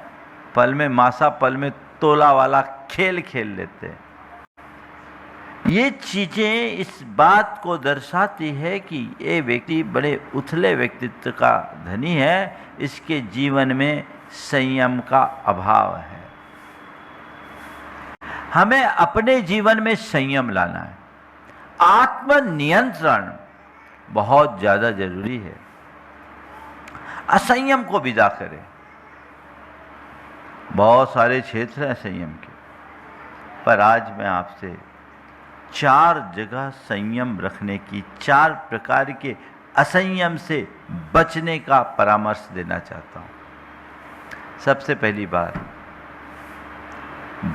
पल में मासा पल में तोला वाला खेल खेल लेते हैं। ये चीजें इस बात को दर्शाती है कि ये व्यक्ति बड़े उथले व्यक्तित्व का धनी है, इसके जीवन में संयम का अभाव है। हमें अपने जीवन में संयम लाना है, आत्मनियंत्रण बहुत ज्यादा जरूरी है। असंयम को विदा करें। बहुत सारे क्षेत्र हैं संयम के, पर आज मैं आपसे 4 जगह संयम रखने की, 4 प्रकार के असंयम से बचने का परामर्श देना चाहता हूं। सबसे पहली बात,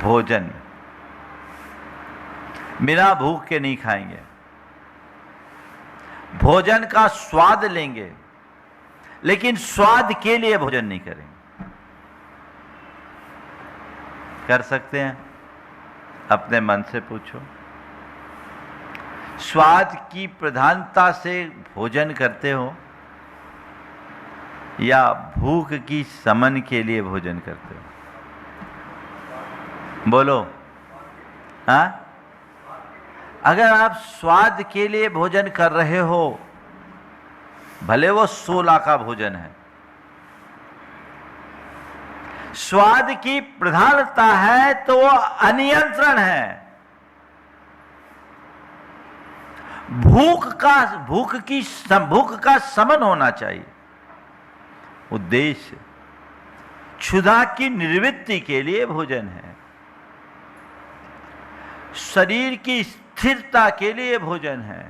भोजन बिना भूख के नहीं खाएंगे। भोजन का स्वाद लेंगे, लेकिन स्वाद के लिए भोजन नहीं करेंगे। कर सकते हैं? अपने मन से पूछो। स्वाद की प्रधानता से भोजन करते हो या भूख की शमन के लिए भोजन करते हो? बोलो। हाँ? अगर आप स्वाद के लिए भोजन कर रहे हो, भले वो 16 का भोजन है, स्वाद की प्रधानता है तो वो अनियंत्रण है। भूख का शमन होना चाहिए। उद्देश्य क्षुधा की निवृत्ति के लिए भोजन है, शरीर की स्थिरता के लिए भोजन है,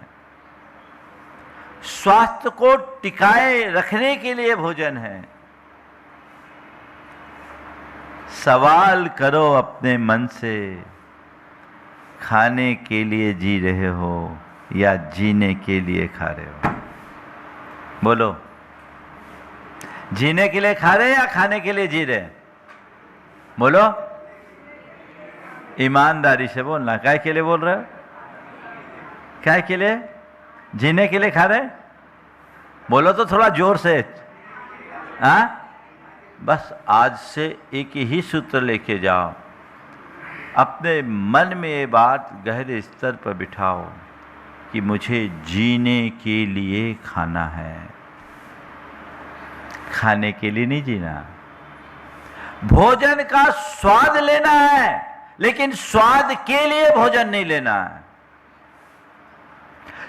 स्वास्थ्य को टिकाए रखने के लिए भोजन है। सवाल करो अपने मन से, खाने के लिए जी रहे हो या जीने के लिए खा रहे हो? बोलो। जीने के लिए खा रहे या खाने के लिए जी रहे? बोलो। ईमानदारी से बोलना। काय के लिए बोल रहे हो? काय के लिए? जीने के लिए खा रहे? बोलो तो थोड़ा जोर से। हाँ? बस आज से एक ही सूत्र लेके जाओ, अपने मन में ये बात गहरे स्तर पर बिठाओ कि मुझे जीने के लिए खाना है, खाने के लिए नहीं जीना। भोजन का स्वाद लेना है, लेकिन स्वाद के लिए भोजन नहीं लेना है।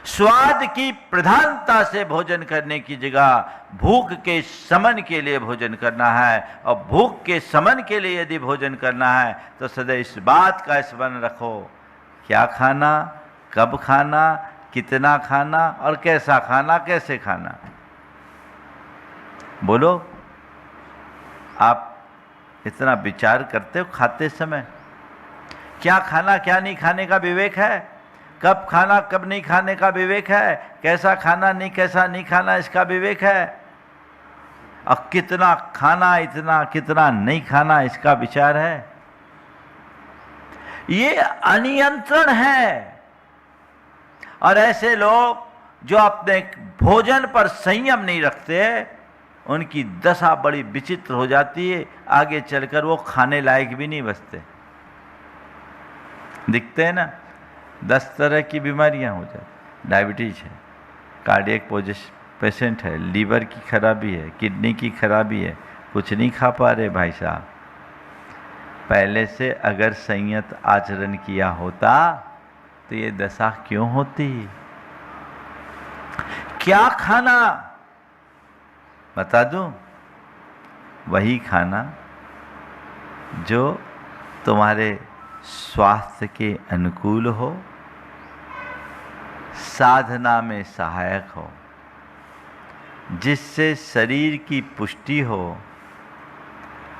स्वाद की प्रधानता से भोजन करने की जगह भूख के शमन के लिए भोजन करना है। और भूख के शमन के लिए यदि भोजन करना है तो सदैव इस बात का स्मरण रखो, क्या खाना, कब खाना, कितना खाना और कैसा खाना, कैसे खाना। बोलो। आप इतना विचार करते हो खाते समय? क्या खाना क्या नहीं खाने का विवेक है? कब खाना कब नहीं खाने का विवेक है? कैसा खाना नहीं कैसा नहीं खाना इसका विवेक है? और कितना खाना, इतना कितना नहीं खाना इसका विचार है? ये अनियंत्रण है। और ऐसे लोग जो अपने भोजन पर संयम नहीं रखते, उनकी दशा बड़ी विचित्र हो जाती है। आगे चलकर वो खाने लायक भी नहीं बचते। दिखते हैं ना, 10 तरह की बीमारियां हो जाती। डायबिटीज है, कार्डियक पेशेंट है, लीवर की खराबी है, किडनी की खराबी है, कुछ नहीं खा पा रहे भाई साहब। पहले से अगर संयत आचरण किया होता तो ये दशा क्यों होती? क्या खाना बता दूं? वही खाना जो तुम्हारे स्वास्थ्य के अनुकूल हो, साधना में सहायक हो, जिससे शरीर की पुष्टि हो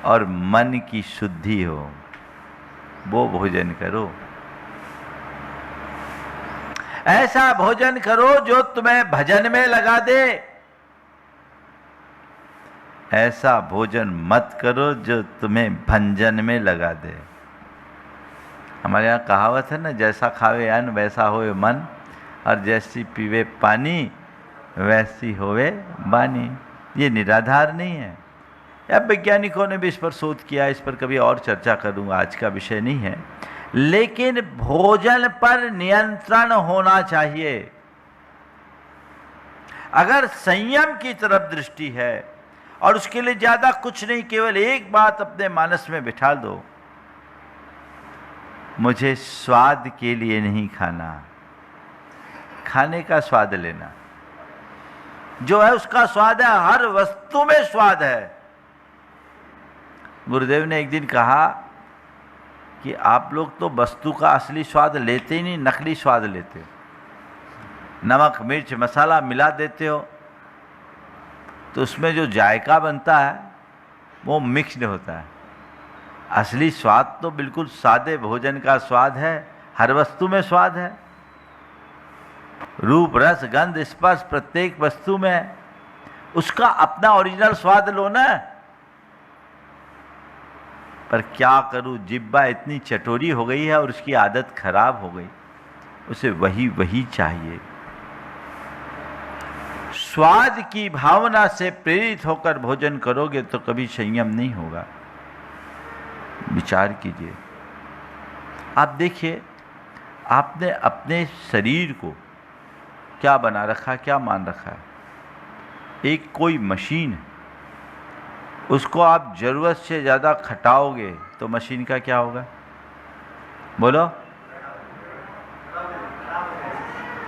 और मन की शुद्धि हो, वो भोजन करो। ऐसा भोजन करो जो तुम्हें भजन में लगा दे। ऐसा भोजन मत करो जो तुम्हें भंजन में लगा दे। हमारे यहाँ कहावत है ना, जैसा खावे अन्न वैसा होवे मन, और जैसी पीवे पानी वैसी होवे वाणी। ये निराधार नहीं है। अब वैज्ञानिकों ने भी इस पर शोध किया, इस पर कभी और चर्चा करूंगा, आज का विषय नहीं है। लेकिन भोजन पर नियंत्रण होना चाहिए। अगर संयम की तरफ दृष्टि है और उसके लिए ज्यादा कुछ नहीं, केवल एक बात अपने मानस में बिठा दो, मुझे स्वाद के लिए नहीं खाना, खाने का स्वाद लेना। जो है उसका स्वाद है, हर वस्तु में स्वाद है। गुरुदेव ने एक दिन कहा कि आप लोग तो वस्तु का असली स्वाद लेते ही नहीं, नकली स्वाद लेते हो। नमक मिर्च मसाला मिला देते हो तो उसमें जो जायका बनता है वो मिक्स्ड होता है। असली स्वाद तो बिल्कुल सादे भोजन का स्वाद है, हर वस्तु में स्वाद है। रूप रस गंध स्पर्श प्रत्येक वस्तु में है, उसका अपना ओरिजिनल स्वाद लो ना। पर क्या करूं, जिब्बा इतनी चटोरी हो गई है और उसकी आदत खराब हो गई, उसे वही वही चाहिए। स्वाद की भावना से प्रेरित होकर भोजन करोगे तो कभी संयम नहीं होगा। विचार कीजिए। आप देखिए, आपने अपने शरीर को क्या बना रखा, क्या मान रखा है? एक कोई मशीन है, उसको आप जरूरत से ज़्यादा खटाओगे तो मशीन का क्या होगा? बोलो,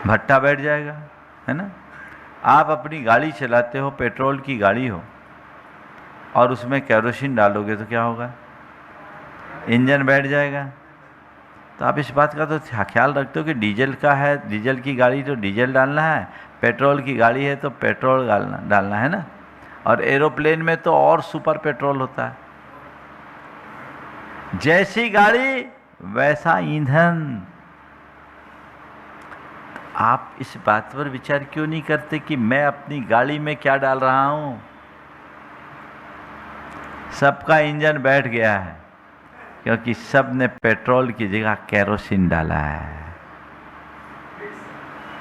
भट्टा बैठ जाएगा, है ना? आप अपनी गाड़ी चलाते हो, पेट्रोल की गाड़ी हो, और उसमें केरोसिन डालोगे तो क्या होगा? इंजन बैठ जाएगा। तो आप इस बात का तो ख्याल रखते हो कि डीजल का है, डीजल की गाड़ी तो डीजल डालना है, पेट्रोल की गाड़ी है तो पेट्रोल डालना है ना। और एरोप्लेन में तो और सुपर पेट्रोल होता है। जैसी गाड़ी वैसा ईंधन। आप इस बात पर विचार क्यों नहीं करते कि मैं अपनी गाड़ी में क्या डाल रहा हूं? सबका इंजन बैठ गया है क्योंकि सब ने पेट्रोल की जगह केरोसिन डाला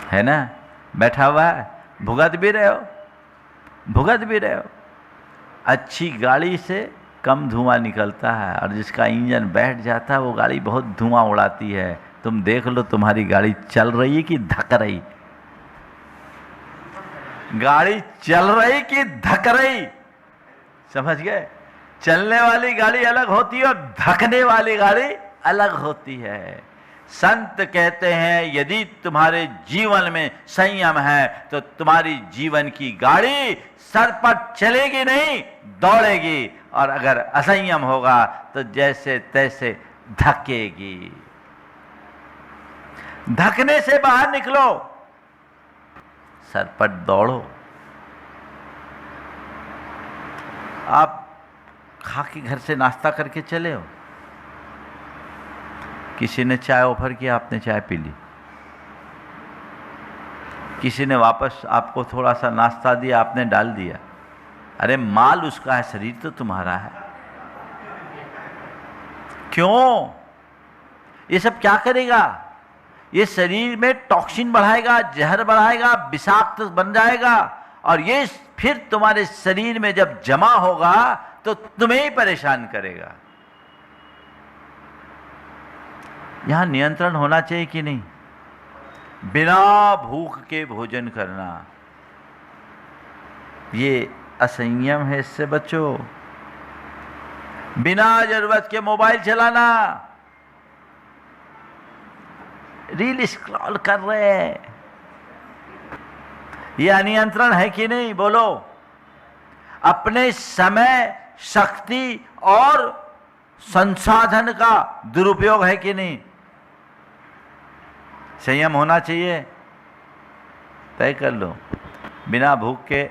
है ना? बैठा हुआ है, भुगत भी रहे हो, भुगत भी रहे हो। अच्छी गाड़ी से कम धुआं निकलता है, और जिसका इंजन बैठ जाता है वो गाड़ी बहुत धुआं उड़ाती है। तुम देख लो तुम्हारी गाड़ी चल रही है कि धक रही, गाड़ी चल रही कि धक रही, समझ गए? चलने वाली गाड़ी अलग होती है और धकने वाली गाड़ी अलग होती है। संत कहते हैं यदि तुम्हारे जीवन में संयम है तो तुम्हारी जीवन की गाड़ी सर पर चलेगी नहीं, दौड़ेगी, और अगर असंयम होगा तो जैसे तैसे धकेगी। धकने से बाहर निकलो, सर पर दौड़ो। आप खा के घर से नाश्ता करके चले हो, किसी ने चाय ऑफर किया, आपने चाय पी ली। किसी ने वापस आपको थोड़ा सा नाश्ता दिया, आपने डाल दिया। अरे माल उसका है, शरीर तो तुम्हारा है। क्यों? ये सब क्या करेगा? ये शरीर में टॉक्सिन बढ़ाएगा, जहर बढ़ाएगा, विषाक्त बन जाएगा, और ये फिर तुम्हारे शरीर में जब जमा होगा तो तुम्हें ही परेशान करेगा। यहां नियंत्रण होना चाहिए कि नहीं? बिना भूख के भोजन करना, ये असंयम है, इससे बचो। बिना जरूरत के मोबाइल चलाना, रील स्क्रॉल कर रहे हैं, ये अनियंत्रण है कि नहीं? बोलो। अपने समय, शक्ति और संसाधन का दुरुपयोग है कि नहीं? संयम होना चाहिए। तय कर लो, बिना भूख के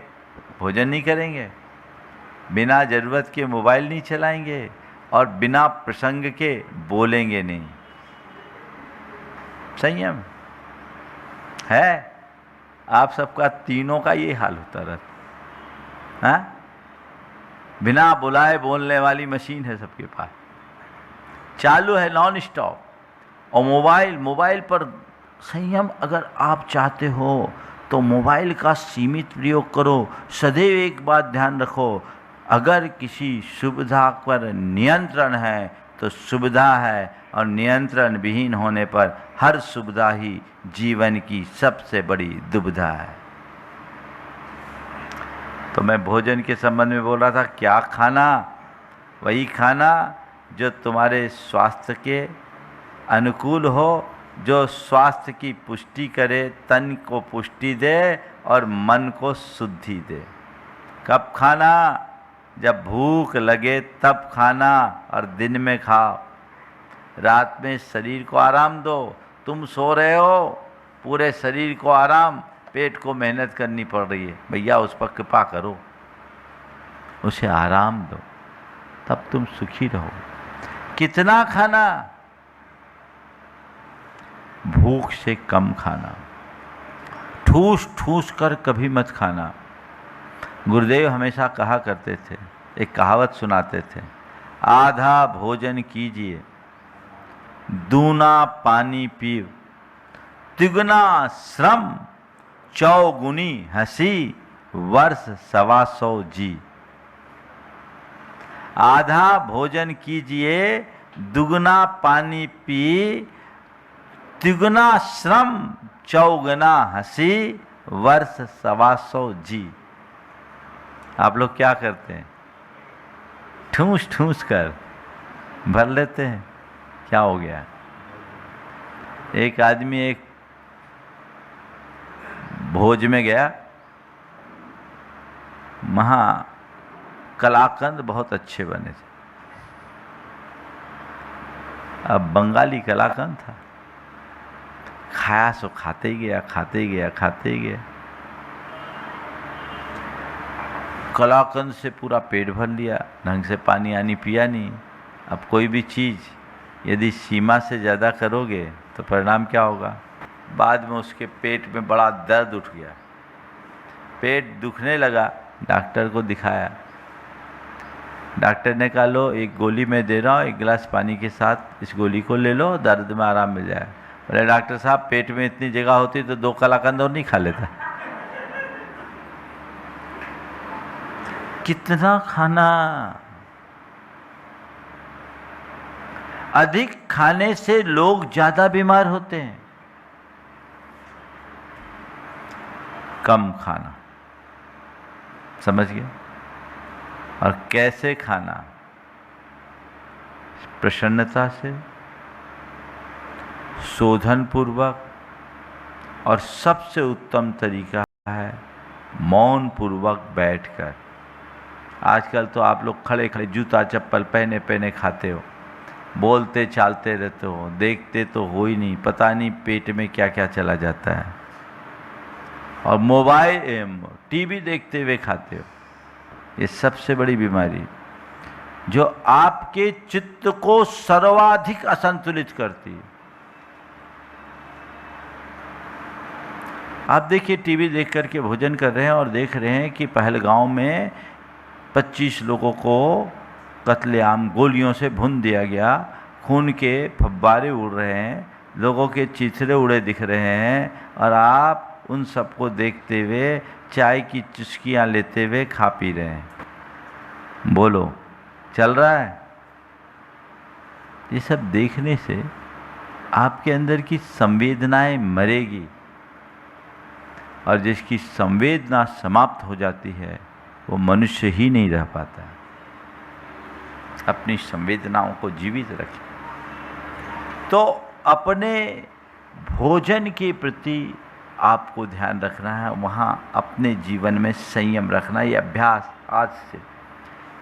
भोजन नहीं करेंगे, बिना जरूरत के मोबाइल नहीं चलाएंगे और बिना प्रसंग के बोलेंगे नहीं। संयम है। आप सबका तीनों का ये हाल होता रहता है। बिना बुलाए बोलने वाली मशीन है सबके पास, चालू है नॉन स्टॉप। और मोबाइल पर संयम अगर आप चाहते हो तो मोबाइल का सीमित प्रयोग करो। सदैव एक बात ध्यान रखो, अगर किसी सुविधा पर नियंत्रण है तो सुविधा है, और नियंत्रण विहीन होने पर हर सुविधा ही जीवन की सबसे बड़ी दुविधा है। तो मैं भोजन के संबंध में बोल रहा था, क्या खाना? वही खाना जो तुम्हारे स्वास्थ्य के अनुकूल हो, जो स्वास्थ्य की पुष्टि करे, तन को पुष्टि दे और मन को शुद्धि दे। कब खाना? जब भूख लगे तब खाना, और दिन में खाओ। रात में शरीर को आराम दो। तुम सो रहे हो, पूरे शरीर को आराम, पेट को मेहनत करनी पड़ रही है, भैया उस पर कृपा करो, उसे आराम दो, तब तुम सुखी रहो। कितना खाना? भूख से कम खाना, ठूस ठूस कर कभी मत खाना। गुरुदेव हमेशा कहा करते थे, एक कहावत सुनाते थे, आधा भोजन कीजिए, दूना पानी पीव, तिगुना श्रम, चौगुनी हंसी, वर्ष 125 जी। आधा भोजन कीजिए, दुगना पानी पी, तिगुना श्रम, चौगुना हंसी, वर्ष 125 जी। आप लोग क्या करते हैं? ठूस ठूस कर भर लेते हैं। क्या हो गया? एक आदमी एक भोज में गया, वहाँ कलाकंद बहुत अच्छे बने थे। अब बंगाली कलाकंद था, खाया सो खाते ही गया, खाते ही गया, खाते ही गया। कलाकंद से पूरा पेट भर लिया, ढंग से पानी आनी पिया नहीं। अब कोई भी चीज़ यदि सीमा से ज़्यादा करोगे तो परिणाम क्या होगा? बाद में उसके पेट में बड़ा दर्द उठ गया, पेट दुखने लगा। डॉक्टर को दिखाया, डॉक्टर ने कहा लो एक गोली मैं दे रहा हूँ, एक गिलास पानी के साथ इस गोली को ले लो, दर्द में आराम मिल जाए। बोले डॉक्टर साहब पेट में इतनी जगह होती तो 2 कलाकंद और नहीं खा लेता। कितना खाना? अधिक खाने से लोग ज्यादा बीमार होते हैं। कम खाना, समझ गए? और कैसे खाना? प्रसन्नता से, शोधन पूर्वक, और सबसे उत्तम तरीका है मौन पूर्वक बैठकर। आजकल तो आप लोग खड़े खड़े जूता चप्पल पहने पहने खाते हो, बोलते चालते रहते हो, देखते तो हो ही नहीं, पता नहीं पेट में क्या क्या चला जाता है। और मोबाइल टीवी देखते हुए खाते हो। ये सबसे बड़ी बीमारी जो आपके चित्त को सर्वाधिक असंतुलित करती है। आप देखिए, टीवी देख करके भोजन कर रहे हैं और देख रहे हैं कि पहलगांव में 25 लोगों को कत्लेआम गोलियों से भून दिया गया, खून के फव्वारे उड़ रहे हैं, लोगों के चिथड़े उड़े दिख रहे हैं, और आप उन सबको देखते हुए चाय की चुस्कियां लेते हुए खा पी रहे हैं। बोलो, चल रहा है? ये सब देखने से आपके अंदर की संवेदनाएं मरेगी। और जिसकी संवेदना समाप्त हो जाती है वो मनुष्य ही नहीं रह पाता। अपनी संवेदनाओं को जीवित रखें। तो अपने भोजन के प्रति आपको ध्यान रखना है, वहाँ अपने जीवन में संयम रखना। ये अभ्यास आज से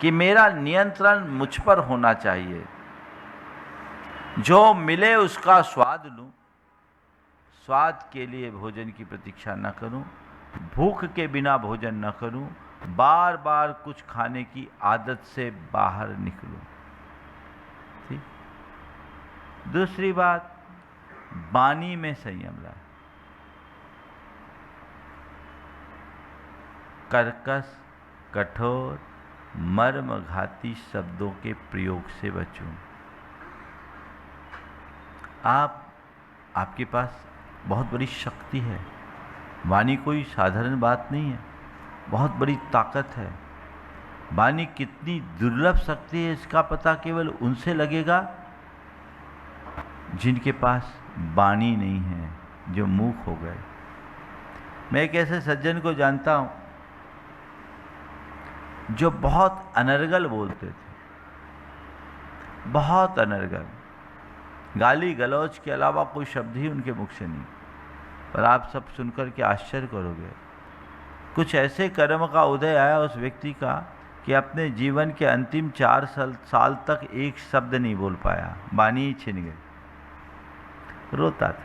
कि मेरा नियंत्रण मुझ पर होना चाहिए। जो मिले उसका स्वाद लूं, स्वाद के लिए भोजन की प्रतीक्षा न करूं, भूख के बिना भोजन न करूं, बार बार कुछ खाने की आदत से बाहर निकलूं। ठीक। दूसरी बात, वाणी में संयम लाए। कर्कश, कठोर, मर्मघाती शब्दों के प्रयोग से बचूं। आपके पास बहुत बड़ी शक्ति है। वाणी कोई साधारण बात नहीं है, बहुत बड़ी ताकत है। वाणी कितनी दुर्लभ शक्ति है इसका पता केवल उनसे लगेगा जिनके पास वाणी नहीं है, जो मूक हो गए। मैं एक ऐसे सज्जन को जानता हूं जो बहुत अनर्गल बोलते थे, बहुत अनर्गल, गाली गलौज के अलावा कोई शब्द ही उनके मुख से नहीं। पर आप सब सुनकर के आश्चर्य करोगे, कुछ ऐसे कर्म का उदय आया उस व्यक्ति का कि अपने जीवन के अंतिम 4 साल तक एक शब्द नहीं बोल पाया, वाणी ही छिन गई। रोता था।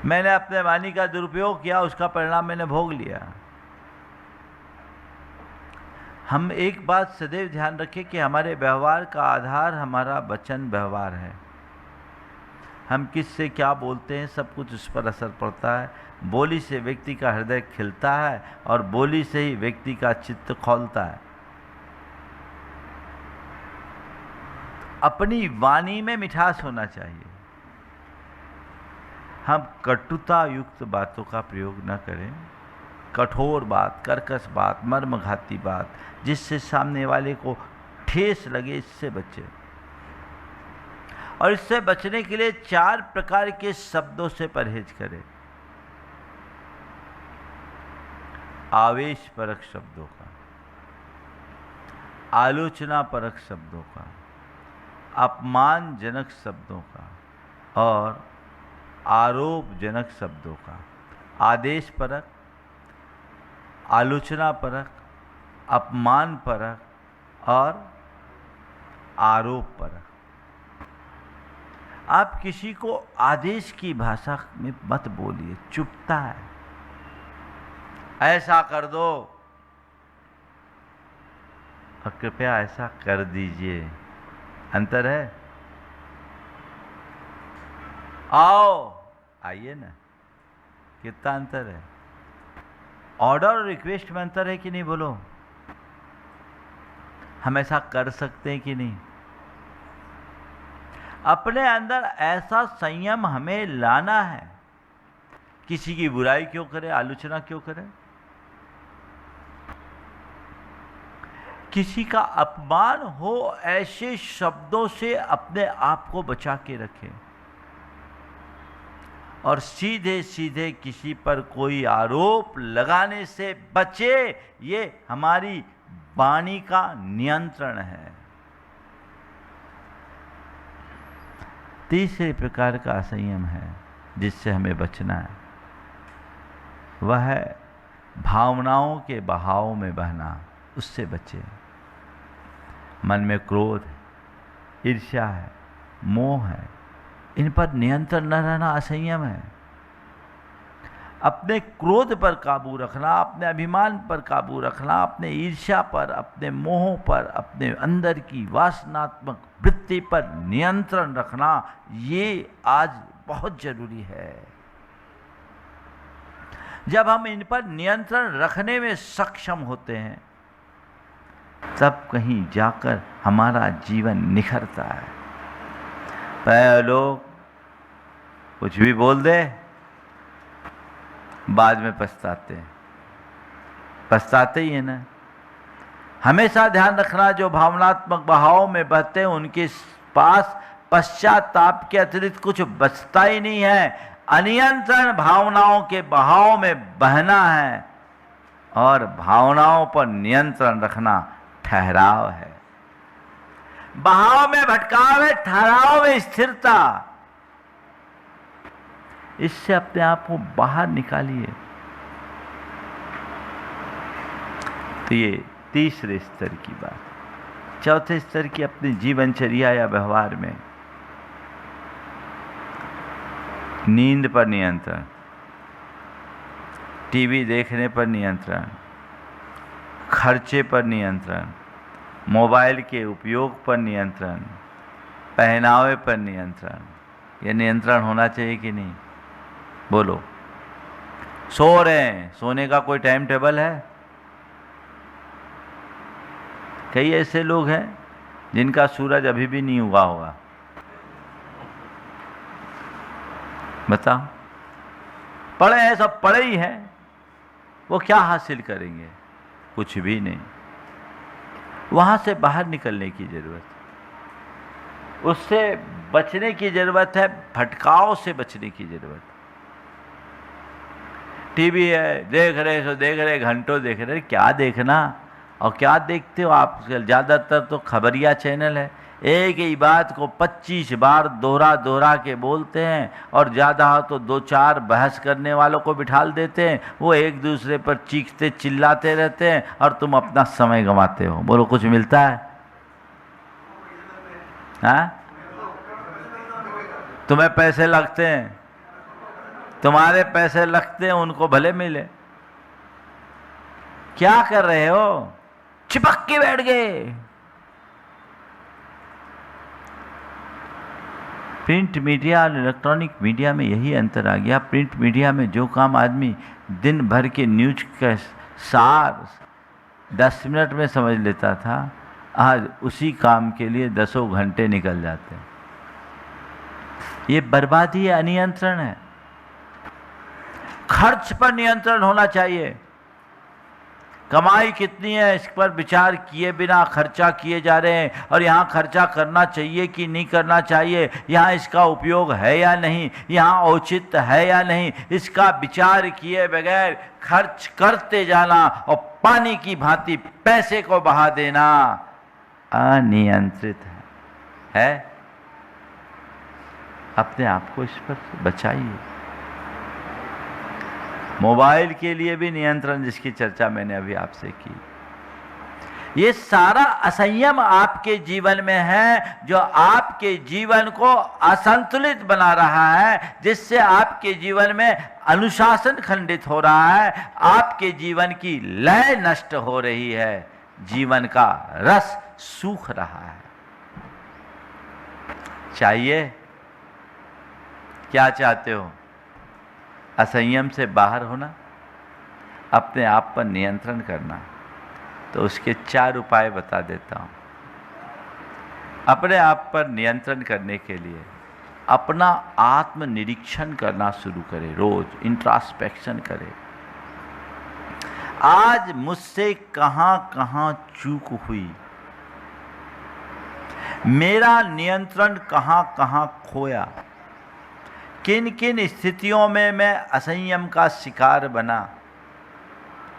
मैंने अपने वाणी का दुरुपयोग किया, उसका परिणाम मैंने भोग लिया। हम एक बात सदैव ध्यान रखें कि हमारे व्यवहार का आधार हमारा वचन व्यवहार है। हम किससे क्या बोलते हैं सब कुछ उस पर असर पड़ता है। बोली से व्यक्ति का हृदय खिलता है और बोली से ही व्यक्ति का चित्त खौलता है। अपनी वाणी में मिठास होना चाहिए। हम कटुता युक्त बातों का प्रयोग न करें। कठोर बात, कर्कश बात, मर्मघाती बात, जिससे सामने वाले को ठेस लगे, इससे बचें। और इससे बचने के लिए 4 प्रकार के शब्दों से परहेज करें। आवेश परक शब्दों का, आलोचना परक शब्दों का, अपमानजनक शब्दों का और आरोपजनक शब्दों का। आदेश परक, आलोचना परक, अपमान परक और आरोप परक। आप किसी को आदेश की भाषा में मत बोलिए, चुभता है। ऐसा कर दो और कृपया ऐसा कर दीजिए, अंतर है। आओ, आइए ना, कितना अंतर है। ऑर्डर और रिक्वेस्ट में अंतर है कि नहीं, बोलो। हम ऐसा कर सकते हैं कि नहीं। अपने अंदर ऐसा संयम हमें लाना है। किसी की बुराई क्यों करें, आलोचना क्यों करें, किसी का अपमान हो, ऐसे शब्दों से अपने आप को बचा के रखें। और सीधे सीधे किसी पर कोई आरोप लगाने से बचे। ये हमारी वाणी का नियंत्रण है। तीसरे प्रकार का असंयम है जिससे हमें बचना है, वह है भावनाओं के बहाव में बहना। उससे बचे। मन में क्रोध है, ईर्ष्या है, मोह है, इन पर नियंत्रण न रहना असंयम है। अपने क्रोध पर काबू रखना, अपने अभिमान पर काबू रखना, अपने ईर्ष्या पर, अपने मोह पर, अपने अंदर की वासनात्मक वृत्ति पर नियंत्रण रखना, ये आज बहुत जरूरी है। जब हम इन पर नियंत्रण रखने में सक्षम होते हैं तब कहीं जाकर हमारा जीवन निखरता है। पहले लोग कुछ भी बोल दे, बाद में पछताते हैं। पछताते ही है ना। हमेशा ध्यान रखना, जो भावनात्मक बहाव में बहते हैं उनके पास पश्चाताप के अतिरिक्त कुछ बचता ही नहीं है। अनियंत्रण भावनाओं के बहाव में बहना है और भावनाओं पर नियंत्रण रखना ठहराव है। बहाव में भटकाव है, ठहराव में स्थिरता। इससे अपने आप को बाहर निकालिए। तो ये तीसरे स्तर की बात। चौथे स्तर की अपनी जीवनचर्या या व्यवहार में नींद पर नियंत्रण, टीवी देखने पर नियंत्रण, खर्चे पर नियंत्रण, मोबाइल के उपयोग पर नियंत्रण, पहनावे पर नियंत्रण। ये नियंत्रण होना चाहिए कि नहीं? बोलो। सो रहे हैं, सोने का कोई टाइम टेबल है? कई ऐसे लोग हैं जिनका सूरज अभी भी नहीं उगा होगा। बताओ, पढ़े हैं, सब पढ़े ही हैं, वो क्या हासिल करेंगे? कुछ भी नहीं। वहां से बाहर निकलने की जरूरत है, उससे बचने की जरूरत है, भटकाव से बचने की जरूरत है। टीवी है, देख रहे घंटों देख रहे, क्या देखना? और क्या देखते हो आप? ज़्यादातर तो खबरिया चैनल है, एक ही बात को 25 बार दोहरा के बोलते हैं और ज़्यादा हो तो 2-4 बहस करने वालों को बिठाल देते हैं। वो एक दूसरे पर चीखते चिल्लाते रहते हैं और तुम अपना समय गंवाते हो। बोलो, कुछ मिलता है? हाँ? तुम्हें पैसे लगते हैं, तुम्हारे पैसे लगते हैं, उनको भले मिले। क्या कर रहे हो? चिपक के बैठ गए। प्रिंट मीडिया और इलेक्ट्रॉनिक मीडिया में यही अंतर आ गया। प्रिंट मीडिया में जो काम आदमी दिन भर के न्यूज का सार 10 मिनट में समझ लेता था, आज उसी काम के लिए 10 घंटे निकल जाते हैं। ये बर्बादी है, अनियंत्रण है। खर्च पर नियंत्रण होना चाहिए। कमाई कितनी है इस पर विचार किए बिना खर्चा किए जा रहे हैं, और यहाँ खर्चा करना चाहिए कि नहीं करना चाहिए, यहाँ इसका उपयोग है या नहीं, यहाँ औचित्य है या नहीं, इसका विचार किए बगैर खर्च करते जाना और पानी की भांति पैसे को बहा देना अनियंत्रित है। अपने आप को इस पर बचाइए। मोबाइल के लिए भी नियंत्रण, जिसकी चर्चा मैंने अभी आपसे की। ये सारा असंयम आपके जीवन में है, जो आपके जीवन को असंतुलित बना रहा है, जिससे आपके जीवन में अनुशासन खंडित हो रहा है, आपके जीवन की लय नष्ट हो रही है, जीवन का रस सूख रहा है। चाहिए? क्या चाहते हो? असंयम से बाहर होना, अपने आप पर नियंत्रण करना। तो उसके 4 उपाय बता देता हूं। अपने आप पर नियंत्रण करने के लिए अपना आत्मनिरीक्षण करना शुरू करें। रोज इंट्रोस्पेक्शन करें। आज मुझसे कहां कहां चूक हुई, मेरा नियंत्रण कहां कहां खोया, किन किन स्थितियों में मैं असंयम का शिकार बना,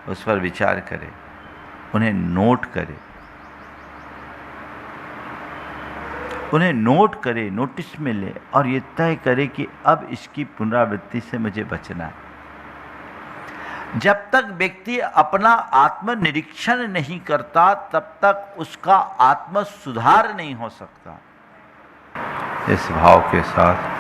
उस पर विचार करें, उन्हें नोट करें, उन्हें नोट करें, नोटिस में ले, और ये तय करें कि अब इसकी पुनरावृत्ति से मुझे बचना है। जब तक व्यक्ति अपना आत्मनिरीक्षण नहीं करता, तब तक उसका आत्म सुधार नहीं हो सकता। इस भाव के साथ